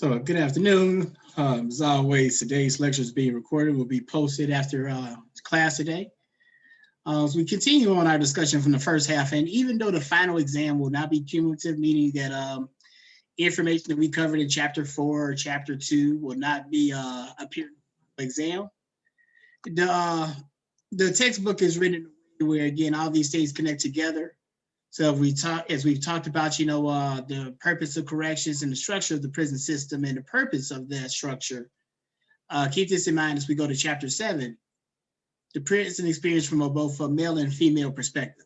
So good afternoon. As always, today's lecture is being recorded, will be posted after class today. As we continue on our discussion from the first half, and even though the final exam will not be cumulative, meaning that information that we covered in chapter 4 or chapter 2 will not be appear in the exam. The textbook is written in a way where, again, all these things connect together. So as we've talked about, the purpose of corrections and the structure of the prison system and the purpose of that structure, keep this in mind as we go to chapter 7, the prison experience from both a male and female perspective.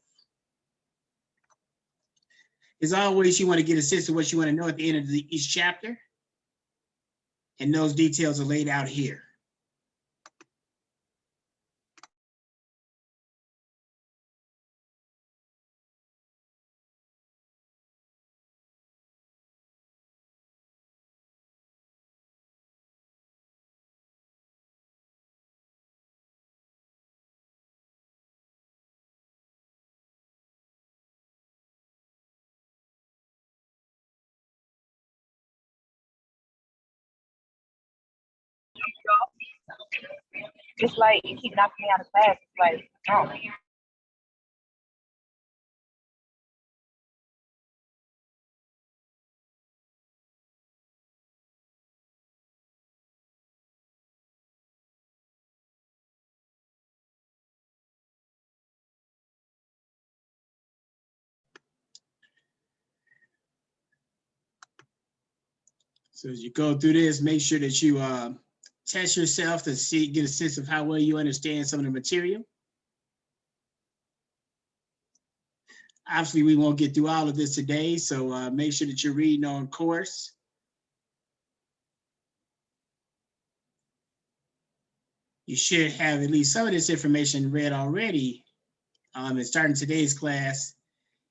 As always, you want to get a sense of what you want to know at the end of each chapter, and those details are laid out here. It's like you keep knocking me out of class. It's like, oh. So as you go through this, make sure that you test yourself to get a sense of how well you understand some of the material. Obviously, we won't get through all of this today, so make sure that you're reading on course. You should have at least some of this information read already and starting today's class.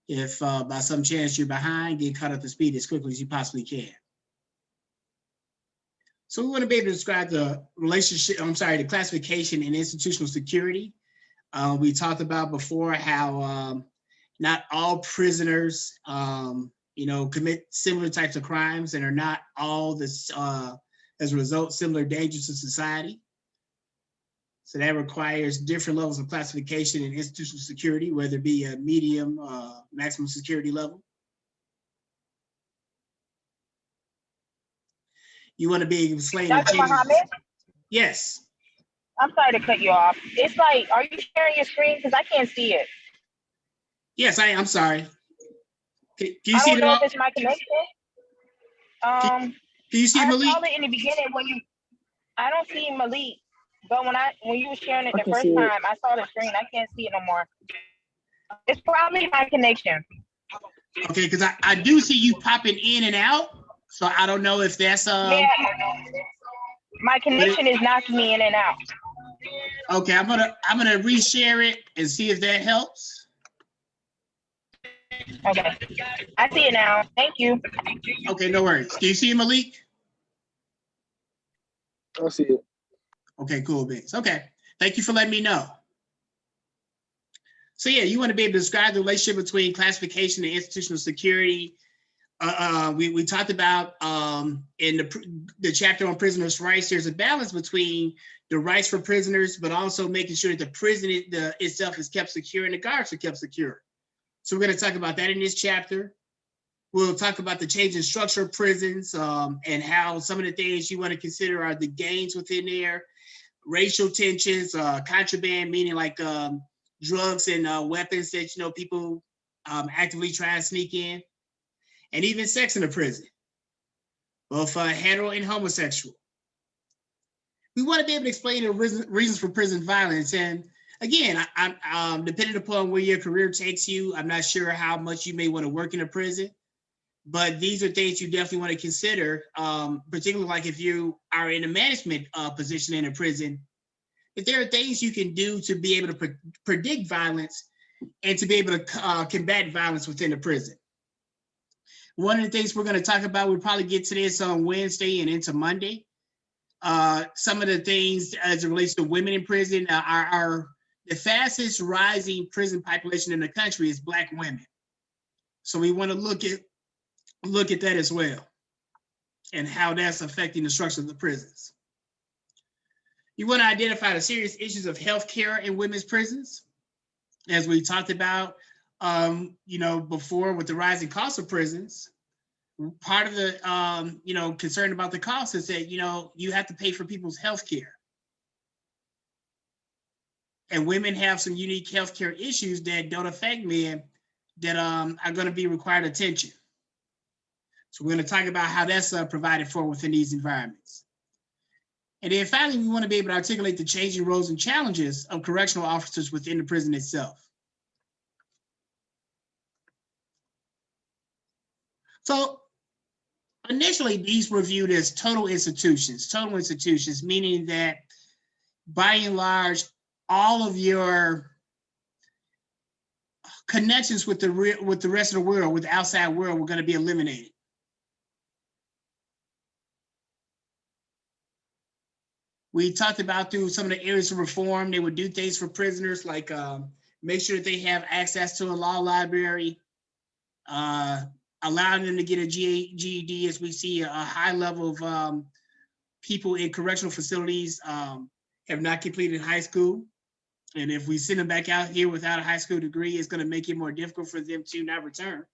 If by some chance you're behind, get caught up to speed as quickly as you possibly can. So we want to be able to describe the the classification and institutional security. We talked about before how not all prisoners, commit similar types of crimes and are not all this, as a result, similar dangers to society. So that requires different levels of classification and institutional security, whether it be a medium, maximum security level. You want to be able to explain the changes. Muhammad? Yes. I'm sorry to cut you off. It's like, are you sharing your screen? Because I can't see it. Yes, I'm sorry. Can you I see don't it know all? if it's my connection. Can you see I Malik? saw it in the beginning I don't see Malik, but when you were sharing it the first time, I saw the screen. I can't see it no more. It's probably my connection. Okay, because I do see you popping in and out, so I don't know if that's Yeah, my connection is knocking me in and out. Okay, I'm gonna reshare it and see if that helps. Okay, I see it now. Thank you. Okay, no worries. Do you see it, Malik? I see it. Okay, cool, beans. Okay, thank you for letting me know. So yeah, you want to be able to describe the relationship between classification and institutional security. We talked about in the chapter on prisoners' rights, there's a balance between the rights for prisoners, but also making sure that the prison itself is kept secure and the guards are kept secure. So we're going to talk about that in this chapter. We'll talk about the change in structure of prisons and how some of the things you want to consider are the gains within there, racial tensions, contraband, meaning like drugs and weapons that people actively try and sneak in, and even sex in the prison, both hetero and homosexual. We want to be able to explain the reasons for prison violence. And again, I'm depending upon where your career takes you, I'm not sure how much you may want to work in a prison, but these are things you definitely want to consider, particularly like if you are in a management position in a prison, if there are things you can do to be able to predict violence and to be able to combat violence within the prison. One of the things we're going to talk about, we'll probably get to this on Wednesday and into Monday. Some of the things as it relates to women in prison are the fastest rising prison population in the country is Black women. So we want to look at that as well. and how that's affecting the structure of the prisons. You want to identify the serious issues of healthcare in women's prisons, as we talked about, before with the rising cost of prisons. Part of the, concern about the cost is that, you have to pay for people's healthcare. And women have some unique healthcare issues that don't affect men that are going to be required attention. So we're going to talk about how that's provided for within these environments. And then finally, we want to be able to articulate the changing roles and challenges of correctional officers within the prison itself. So initially, these were viewed as total institutions, meaning that by and large, all of your connections with the rest of the world, with the outside world, were going to be eliminated. We talked about through some of the areas of reform, they would do things for prisoners like make sure that they have access to a law library, allowing them to get a GED, as we see a high level of people in correctional facilities have not completed high school. And if we send them back out here without a high school degree, it's going to make it more difficult for them to not return.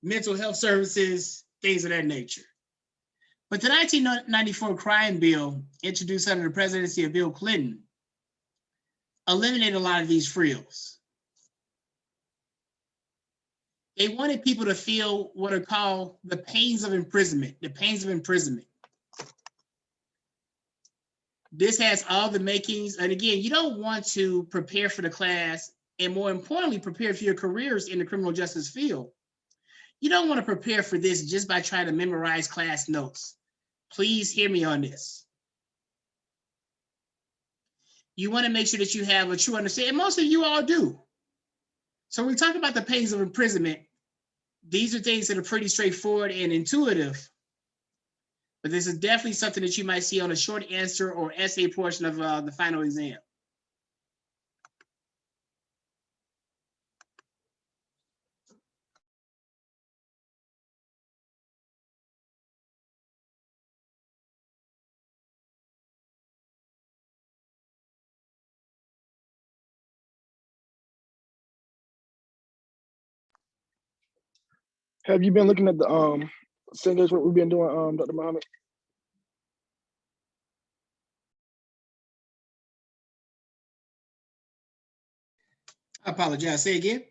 Mental health services, things of that nature. But the 1994 crime bill, introduced under the presidency of Bill Clinton, eliminated a lot of these frills. They wanted people to feel what are called the pains of imprisonment, This has all the makings. And again, you don't want to prepare for the class, and more importantly, prepare for your careers in the criminal justice field. You don't want to prepare for this just by trying to memorize class notes. Please hear me on this. You want to make sure that you have a true understanding. Most of you all do. So when we talk about the pains of imprisonment, these are things that are pretty straightforward and intuitive. But this is definitely something that you might see on a short answer or essay portion of the final exam. Have you been looking at the singers, what we've been doing, Dr. Muhammad? I apologize. Say again.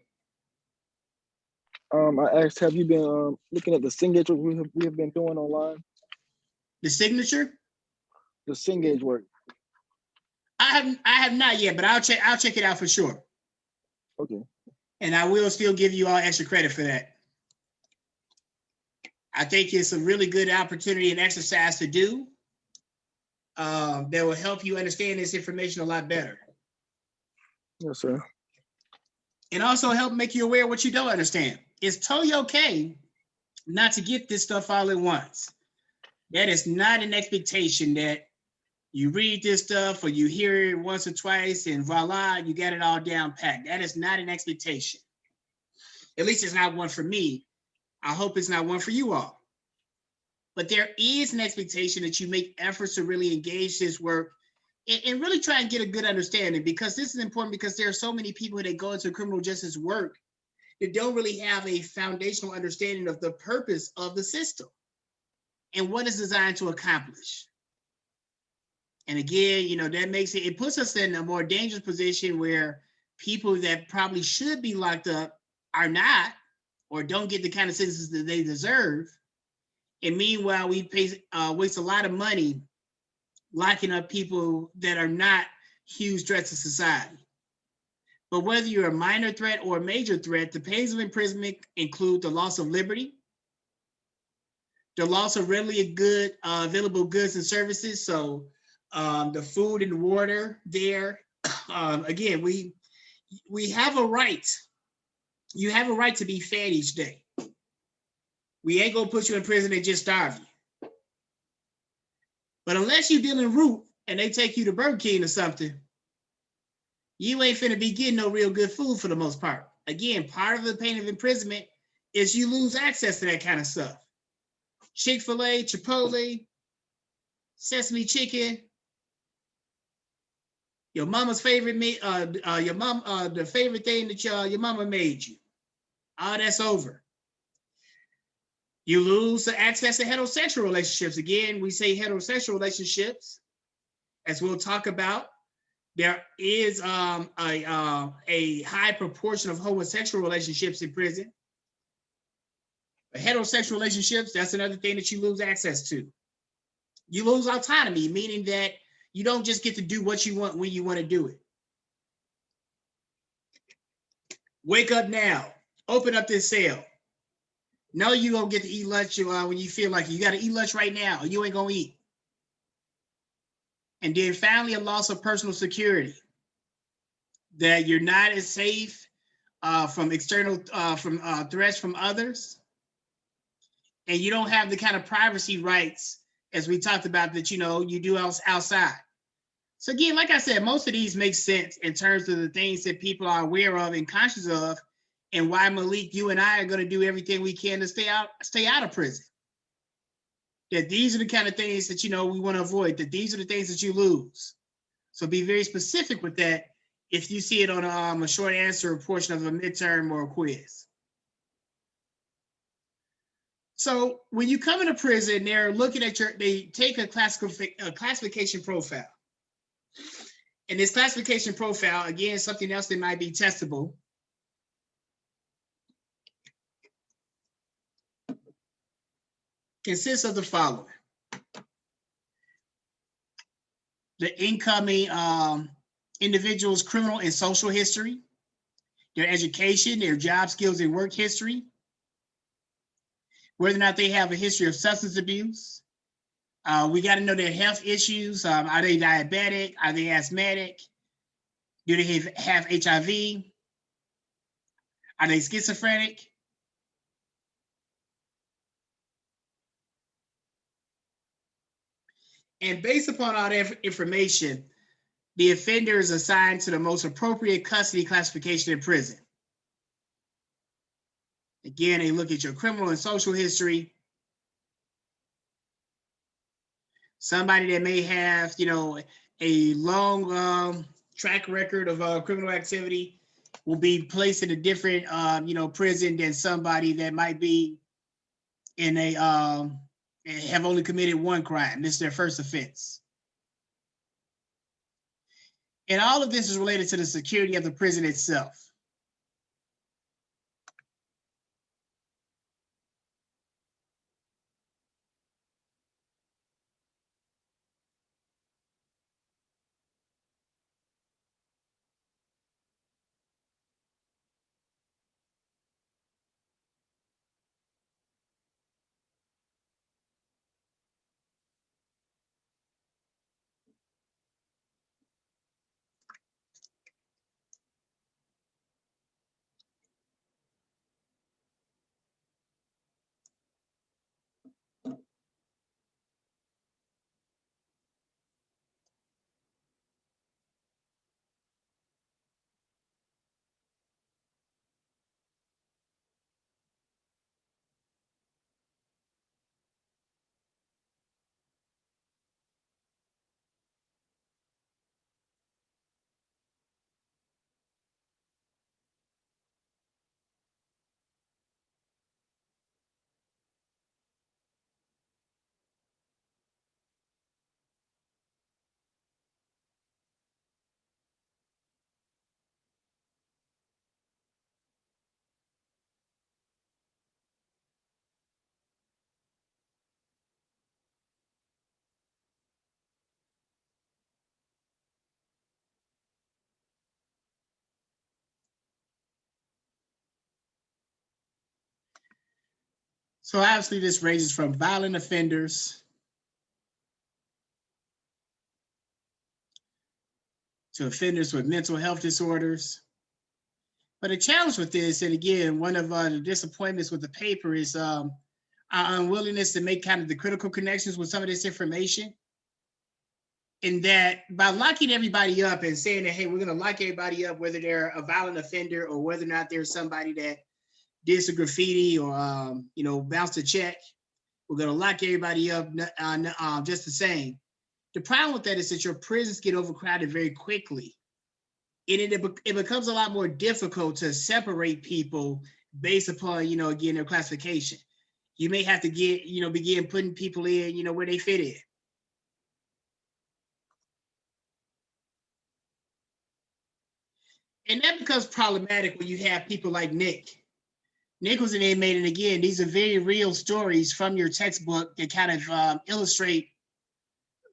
I asked, have you been looking at the Cengage work we have been doing online? The signature? The Cengage work. I have not yet, but I'll check it out for sure. Okay. And I will still give you all extra credit for that. I think it's a really good opportunity and exercise to do that will help you understand this information a lot better. Yes, sir. And also help make you aware of what you don't understand. It's totally okay not to get this stuff all at once. That is not an expectation that you read this stuff or you hear it once or twice and voila, you got it all down packed. That is not an expectation. At least it's not one for me. I hope it's not one for you all. But there is an expectation that you make efforts to really engage this work and really try and get a good understanding, because this is important, because there are so many people that go into criminal justice work that don't really have a foundational understanding of the purpose of the system and what it's designed to accomplish. And again, that makes it puts us in a more dangerous position where people that probably should be locked up are not, or don't get the kind of sentences that they deserve. And meanwhile, we waste a lot of money locking up people that are not huge threats to society. But whether you're a minor threat or a major threat, the pains of imprisonment include the loss of liberty, the loss of readily available goods and services. So the food and water there. Again, we have a right. You have a right to be fed each day. We ain't gonna put you in prison and just starve you. But unless you deal in root and they take you to Burger King or something, you ain't finna be getting no real good food for the most part. Again, part of the pain of imprisonment is you lose access to that kind of stuff. Chick-fil-A, Chipotle, Sesame Chicken, your mama's favorite meat, the favorite thing that your mama made you. All that's over. You lose the access to heterosexual relationships. Again, we say heterosexual relationships, as we'll talk about. There is a high proportion of homosexual relationships in prison. But heterosexual relationships, that's another thing that you lose access to. You lose autonomy, meaning that you don't just get to do what you want when you want to do it. Wake up now. Open up this cell. No, you don't get to eat lunch when you feel like you got to eat lunch right now or you ain't going to eat. And then finally, a loss of personal security. That you're not as safe from external threats from others. And you don't have the kind of privacy rights as we talked about that, you do outside. So again, like I said, most of these make sense in terms of the things that people are aware of and conscious of, and why, Malik, you and I are going to do everything we can to stay out of prison. That these are the kind of things that, we want to avoid, that these are the things that you lose. So be very specific with that if you see it on a short answer portion of a midterm or a quiz. So when you come into prison, they're looking at they take a classification profile. And this classification profile, again, something else that might be testable. Consists of the following. The incoming individual's criminal and social history, their education, their job skills and work history, whether or not they have a history of substance abuse. We got to know their health issues. Are they diabetic? Are they asthmatic? Do they have HIV? Are they schizophrenic? And based upon all that information, the offender is assigned to the most appropriate custody classification in prison. Again, they look at your criminal and social history. Somebody that may have, a long track record of criminal activity will be placed in a different, prison than somebody that might be in have only committed one crime. This is their first offense. And all of this is related to the security of the prison itself. So obviously this ranges from violent offenders to offenders with mental health disorders. But the challenge with this, and again, one of the disappointments with the paper is our unwillingness to make kind of the critical connections with some of this information. In that by locking everybody up and saying that, hey, we're going to lock everybody up, whether they're a violent offender or whether or not there's somebody that did some graffiti or, bounced a check, We're going to lock everybody up just the same. The problem with that is that your prisons get overcrowded very quickly. And it becomes a lot more difficult to separate people based upon, again, their classification. You may have to begin putting people in, where they fit in. And that becomes problematic when you have people like Nick. Nick was an inmate, and again, these are very real stories from your textbook that kind of illustrate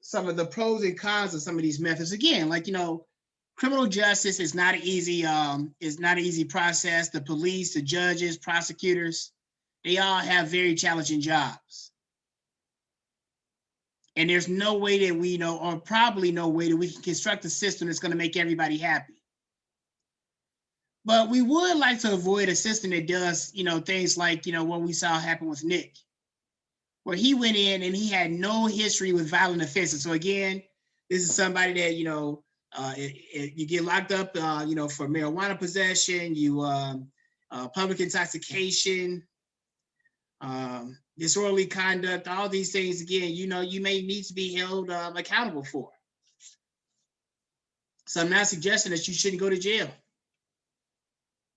some of the pros and cons of some of these methods. Again, like, criminal justice is not an easy process. The police, the judges, prosecutors, they all have very challenging jobs. And there's no way that we know, or probably no way that we can construct a system that's going to make everybody happy. But we would like to avoid a system that does, things like, what we saw happen with Nick, where he went in and he had no history with violent offenses. So again, this is somebody that, you get locked up, for marijuana possession, public intoxication, disorderly conduct, all these things, again, you may need to be held accountable for. So I'm not suggesting that you shouldn't go to jail.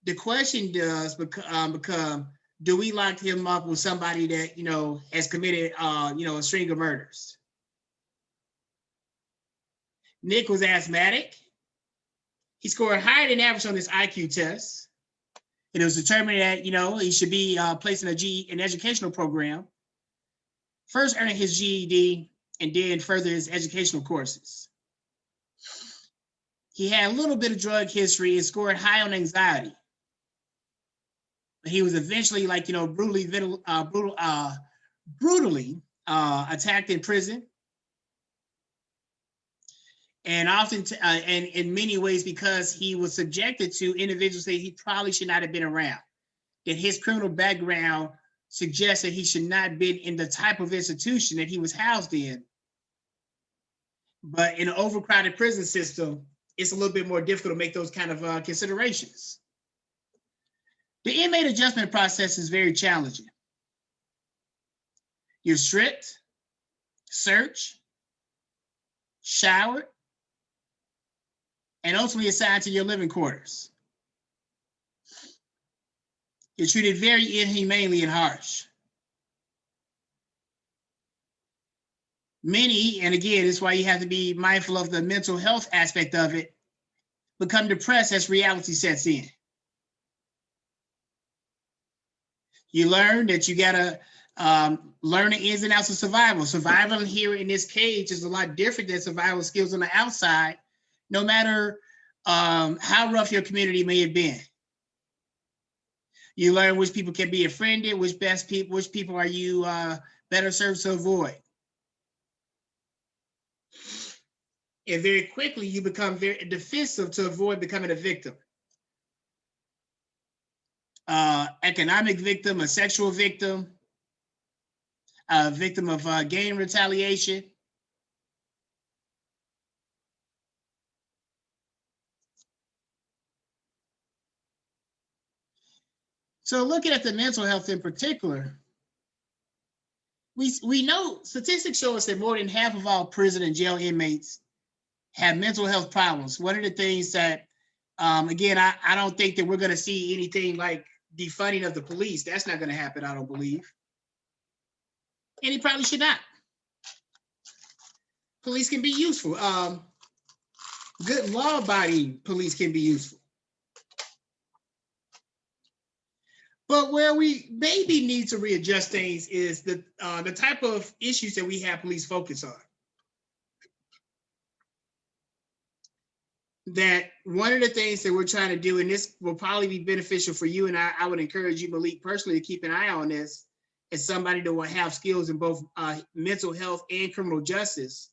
The question does become, do we lock him up with somebody that, has committed, a string of murders? Nick was asthmatic. He scored higher than average on his IQ test. And it was determined that, he should be placed in an educational program, first earning his GED and then further his educational courses. He had a little bit of drug history and scored high on anxiety. He was eventually, brutally attacked in prison. And often, and in many ways, because he was subjected to individuals that he probably should not have been around. That his criminal background suggests that he should not have been in the type of institution that he was housed in. But in an overcrowded prison system, it's a little bit more difficult to make those kind of considerations. The inmate adjustment process is very challenging. You're stripped, searched, showered, and ultimately assigned to your living quarters. You're treated very inhumanely and harsh. Many, and again, it's why you have to be mindful of the mental health aspect of it, become depressed as reality sets in. You learn that you gotta learn the ins and outs of survival. Survival here in this cage is a lot different than survival skills on the outside, no matter how rough your community may have been. You learn which people can be befriended, which people are you better served to avoid. And very quickly, you become very defensive to avoid becoming a victim. Economic victim, a sexual victim, a victim of gang retaliation. So looking at the mental health in particular, we know statistics show us that more than half of all prison and jail inmates have mental health problems. One of the things that, again, I don't think that we're going to see anything like defunding of the police. That's not going to happen, I don't believe. And it probably should not. Police can be useful. Good law-abiding police can be useful. But where we maybe need to readjust things is the type of issues that we have police focus on. That one of the things that we're trying to do, and this will probably be beneficial for you, and I would encourage you, Malik, personally, to keep an eye on this as somebody that will have skills in both mental health and criminal justice,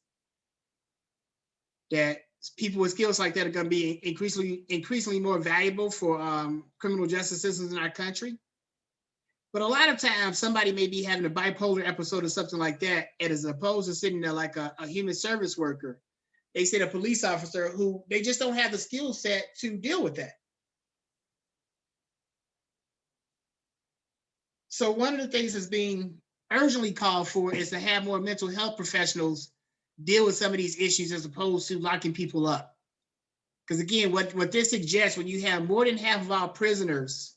that people with skills like that are going to be increasingly more valuable for criminal justice systems in our country. But a lot of times, somebody may be having a bipolar episode or something like that, and as opposed to sitting there like a human service worker, they said a police officer who they just don't have the skill set to deal with that. So one of the things that's being urgently called for is to have more mental health professionals deal with some of these issues as opposed to locking people up. Because again, what this suggests, when you have more than half of our prisoners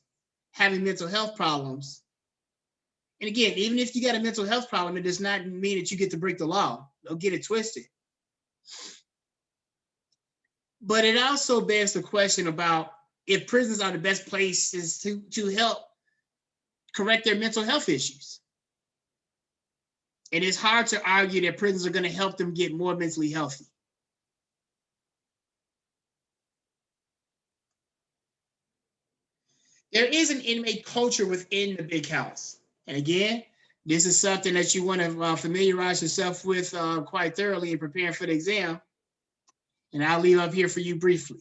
having mental health problems, and again, even if you got a mental health problem, it does not mean that you get to break the law. Don't get it twisted. But it also begs the question about if prisons are the best places to help correct their mental health issues. And it's hard to argue that prisons are going to help them get more mentally healthy. There is an inmate culture within the big house. And again, this is something that you want to familiarize yourself with quite thoroughly in preparing for the exam. And I'll leave up here for you briefly.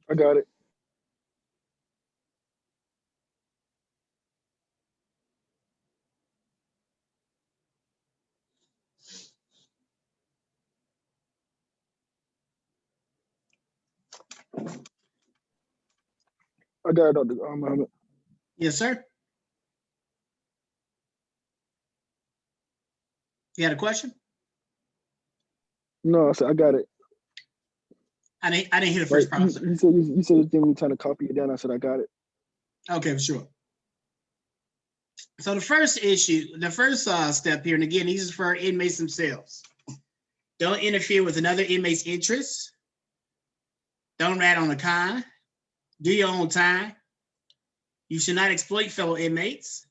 I got it. I got it, Dr. Muhammad. Yes, sir. You had a question? No, I said I got it. I didn't hear the Right. first part. You said you didn't me trying to copy it down. I said I got it. Okay, sure. So the first step here, and again, these are for our inmates themselves. Don't interfere with another inmate's interests. Don't rat on the con. Do your own time. You should not exploit fellow inmates.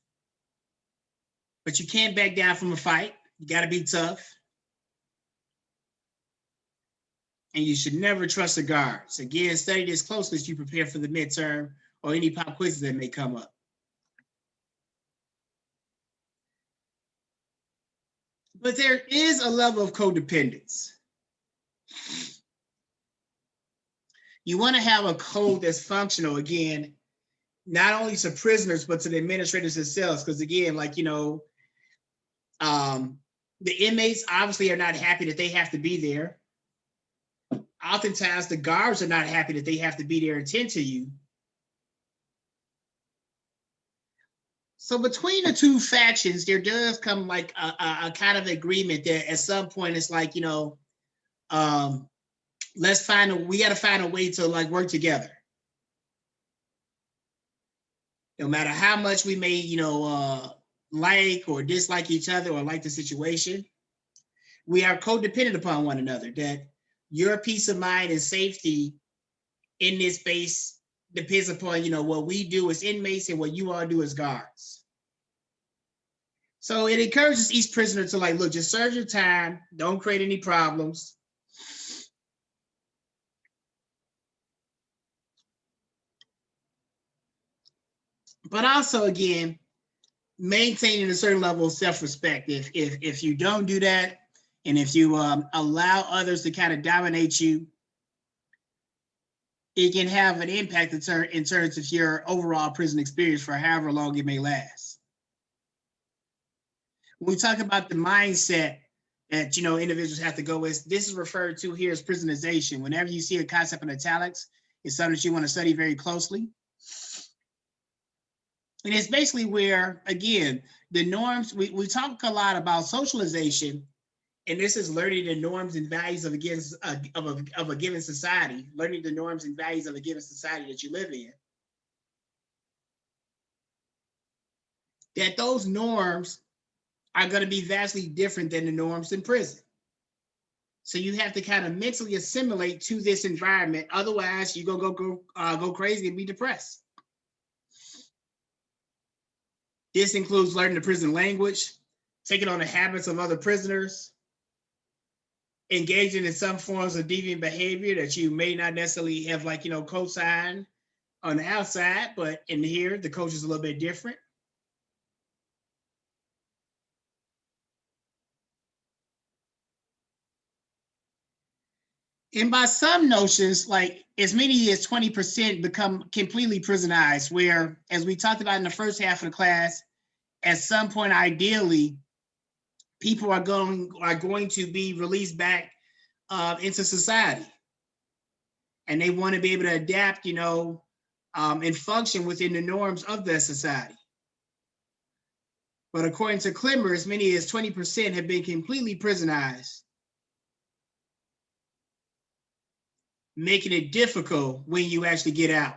But you can't back down from a fight. You got to be tough. And you should never trust the guards. Again, study this closely as you prepare for the midterm or any pop quizzes that may come up. But there is a level of codependence. You want to have a code that's functional, again, not only to prisoners, but to the administrators themselves. Because again, like, the inmates obviously are not happy that they have to be there. Oftentimes the guards are not happy that they have to be there and tend to you. So between the two factions, there does come like a kind of agreement that at some point it's like, we got to find a way to like work together. No matter how much we may, like or dislike each other or like the situation, we are codependent upon one another, that your peace of mind and safety in this space depends upon, what we do as inmates and what you all do as guards. So it encourages each prisoner to like, look, just serve your time. Don't create any problems. But also, again, maintaining a certain level of self-respect. If you don't do that, and if you allow others to kind of dominate you, it can have an impact in terms of your overall prison experience for however long it may last. When we talk about the mindset that individuals have to go with, this is referred to here as prisonization. Whenever you see a concept in italics, it's something that you want to study very closely. And it's basically where, again, the norms, we talk a lot about socialization, and this is learning the norms and values of a given society, learning the norms and values of a given society that you live in. That those norms are going to be vastly different than the norms in prison. So you have to kind of mentally assimilate to this environment. Otherwise, you're gonna go crazy and be depressed. This includes learning the prison language, taking on the habits of other prisoners, engaging in some forms of deviant behavior that you may not necessarily have, like, co-sign on the outside, but in here, the coach is a little bit different. And by some notions, like as many as 20% become completely prisonized, where, as we talked about in the first half of the class, at some point, ideally, people are going to be released back into society. And they want to be able to adapt, and function within the norms of their society. But according to Clemmer, as many as 20% have been completely prisonized, making it difficult when you actually get out.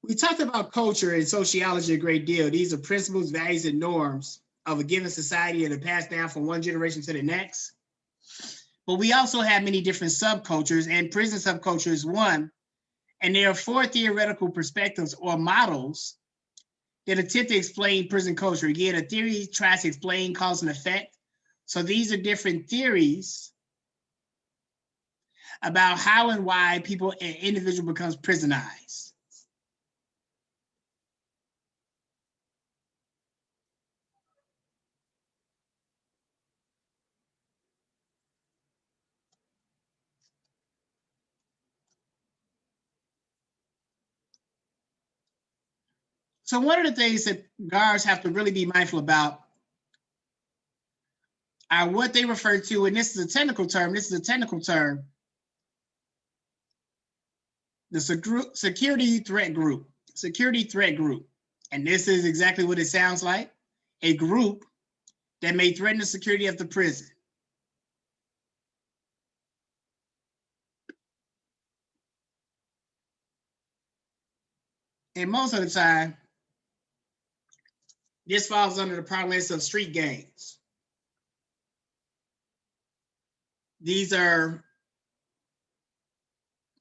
We talked about culture and sociology a great deal. These are principles, values, and norms of a given society that are passed down from one generation to the next. But we also have many different subcultures, and prison subculture is one. And there are 4 theoretical perspectives or models that attempt to explain prison culture. Again, a theory tries to explain cause and effect. So these are different theories about how and why an individual becomes prisonized. So one of the things that guards have to really be mindful about are what they refer to, and this is a technical term, the security threat group. And this is exactly what it sounds like, a group that may threaten the security of the prison. And most of the time, this falls under the parlance of street gangs. These are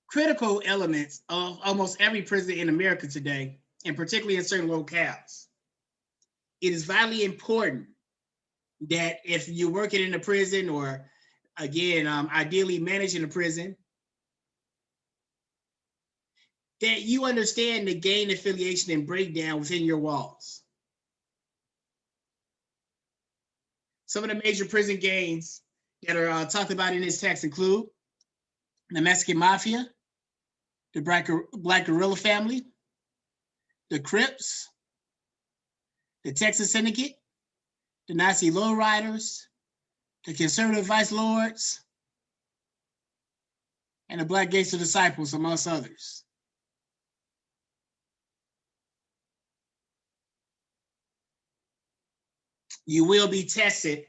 critical elements of almost every prison in America today, and particularly in certain locales. It is vitally important that if you're working in a prison, or again, ideally managing a prison, that you understand the gang affiliation and breakdown within your walls. Some of the major prison gangs that are talked about in this text include the Mexican Mafia, the Black Guerrilla Family, the Crips, the Texas Syndicate, the Nazi Lowriders, the Conservative Vice Lords, and the Black Gangster Disciples, amongst others. You will be tested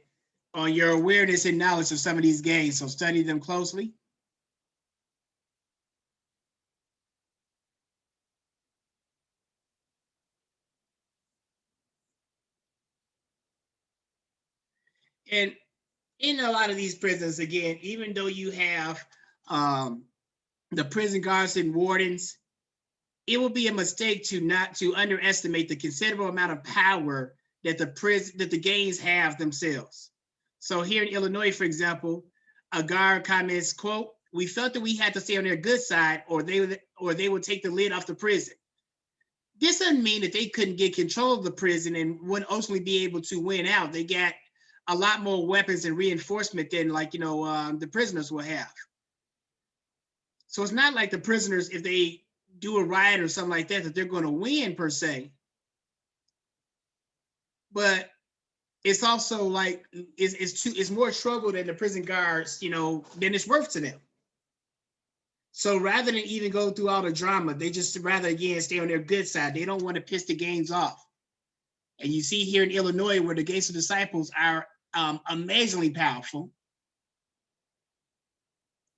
on your awareness and knowledge of some of these gangs, so study them closely. And in a lot of these prisons, again, even though you have the prison guards and wardens, it will be a mistake to underestimate the considerable amount of power that the gangs have themselves. So here in Illinois, for example, a guard comments, quote, "We felt that we had to stay on their good side or they would take the lid off the prison." This doesn't mean that they couldn't get control of the prison and wouldn't ultimately be able to win out. They got a lot more weapons and reinforcement than the prisoners will have. So it's not like the prisoners, if they do a riot or something like that they're going to win per se. But it's also like it's more trouble than the prison guards, than it's worth to them. So rather than even go through all the drama, they just rather, again, stay on their good side. They don't want to piss the gangs off. And you see here in Illinois where the Gangster Disciples are amazingly powerful.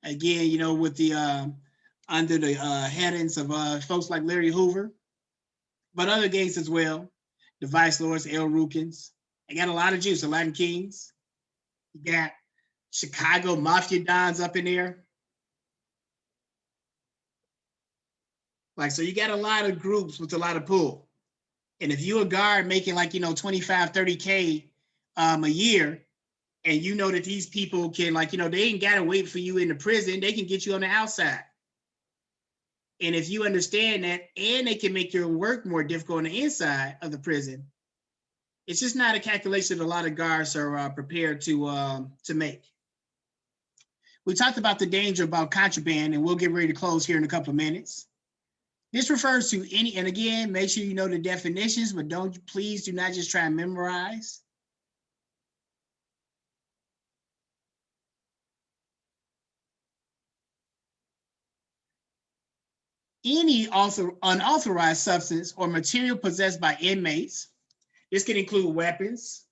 Again, with the under the headings of folks like Larry Hoover, but other gangs as well. The Vice Lords, El Rukins. I got a lot of Jews, the Latin Kings. You got Chicago Mafia Dons up in there. Like, so you got a lot of groups with a lot of pull. And if you're a guard making like, 25, 30K a year, and you know that these people can like, they ain't got to wait for you in the prison. They can get you on the outside. And if you understand that, and they can make your work more difficult on the inside of the prison, it's just not a calculation that a lot of guards are prepared to make. We talked about the danger about contraband, and we'll get ready to close here in a couple of minutes. This refers to any, and again, make sure you know the definitions, but please do not just try and memorize. Any unauthorized substance or material possessed by inmates. This can include weapons,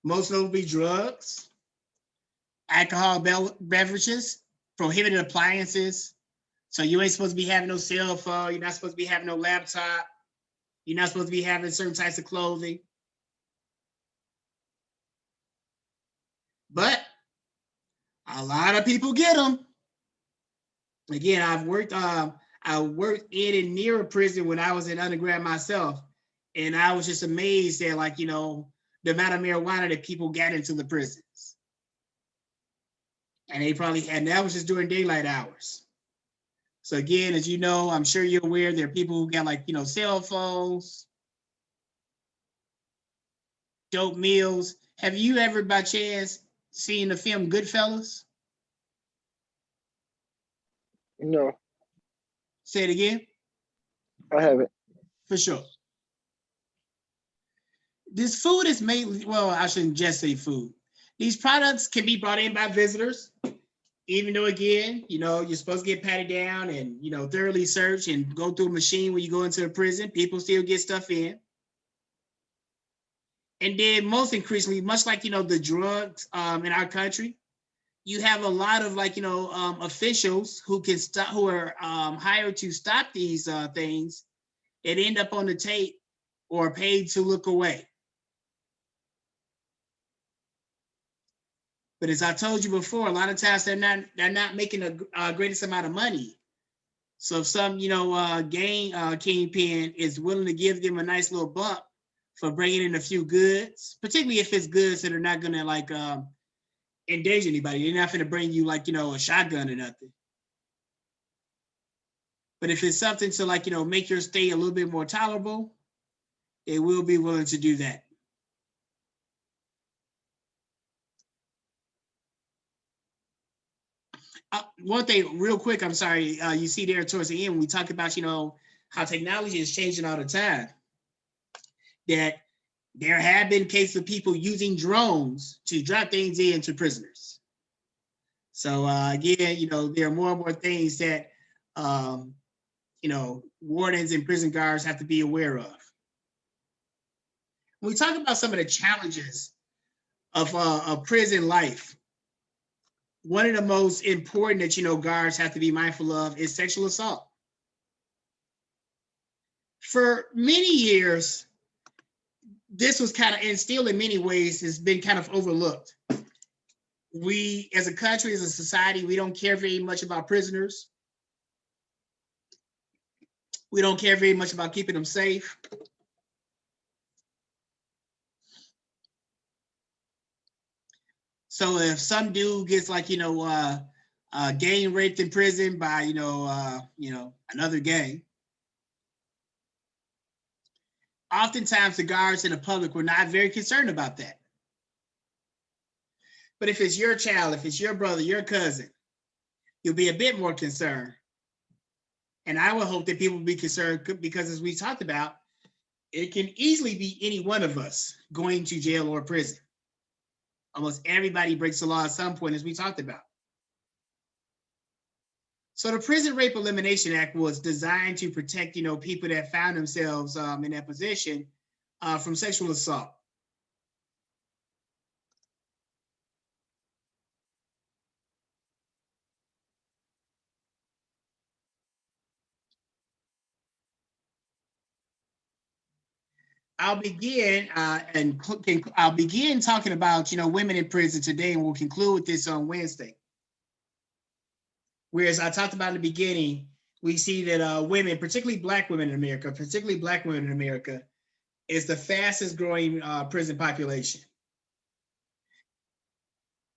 most notably drugs, alcohol beverages, prohibited appliances. So you ain't supposed to be having no cell phone. You're not supposed to be having no laptop. You're not supposed to be having certain types of clothing. But a lot of people get them. Again, I worked in and near a prison when I was in undergrad myself. And I was just amazed at like, the amount of marijuana that people got into the prisons. And that was just during daylight hours. So again, as you know, I'm sure you're aware there are people who got like, cell phones, dope meals. Have you ever by chance seen the film Goodfellas? No, Say it again. I haven't. For sure. This food is mainly, well, I shouldn't just say food. These products can be brought in by visitors, even though, again, you're supposed to get patted down and, thoroughly searched and go through a machine when you go into a prison. People still get stuff in. And then most increasingly, much like, the drugs in our country, you have a lot of like, officials who can stop, who are hired to stop these things that end up on the tape or paid to look away. But as I told you before, a lot of times they're not making a greatest amount of money. So if some, gang kingpin is willing to give them a nice little bump for bringing in a few goods, particularly if it's goods that are not going to like endanger anybody. They're not going to bring you like, a shotgun or nothing. But if it's something to like, make your stay a little bit more tolerable, they will be willing to do that. One thing real quick, I'm sorry, you see there towards the end, when we talk about, how technology is changing all the time, that there have been cases of people using drones to drop things into prisoners. So again, there are more and more things that, wardens and prison guards have to be aware of. When we talk about some of the challenges of prison life, one of the most important that, guards have to be mindful of is sexual assault. For many years, this was kind of, and still in many ways, has been kind of overlooked. We, as a country, as a society, we don't care very much about prisoners. We don't care very much about keeping them safe. So if some dude gets like, gang raped in prison by, another gang, oftentimes the guards and the public were not very concerned about that. But if it's your child, if it's your brother, your cousin, you'll be a bit more concerned. And I would hope that people will be concerned because, as we talked about, it can easily be any one of us going to jail or prison. Almost everybody breaks the law at some point, as we talked about. So the Prison Rape Elimination Act was designed to protect, people that found themselves in that position from sexual assault. I'll begin I'll begin talking about, women in prison today, and we'll conclude with this on Wednesday. Whereas I talked about in the beginning, we see that women, particularly Black women in America, is the fastest growing prison population.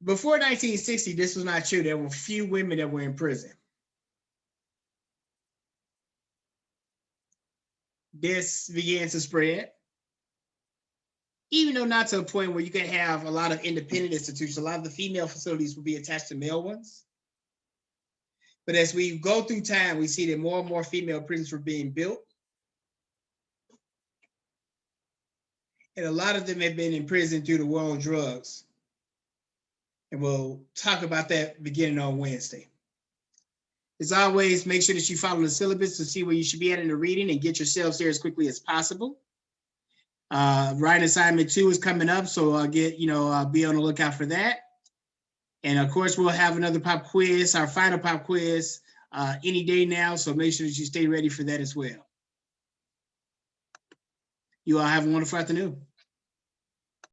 Before 1960, this was not true. There were few women that were in prison. This began to spread, even though not to a point where you could have a lot of independent institutions. A lot of the female facilities will be attached to male ones. But as we go through time, we see that more and more female prisons were being built. And a lot of them have been in prison through the war on drugs. And we'll talk about that beginning on Wednesday. As always, make sure that you follow the syllabus to see where you should be at in the reading and get yourselves there as quickly as possible. Writing assignment 2 is coming up, so I'll be on the lookout for that. And of course, we'll have another pop quiz, our final pop quiz, any day now. So make sure that you stay ready for that as well. You all have a wonderful afternoon.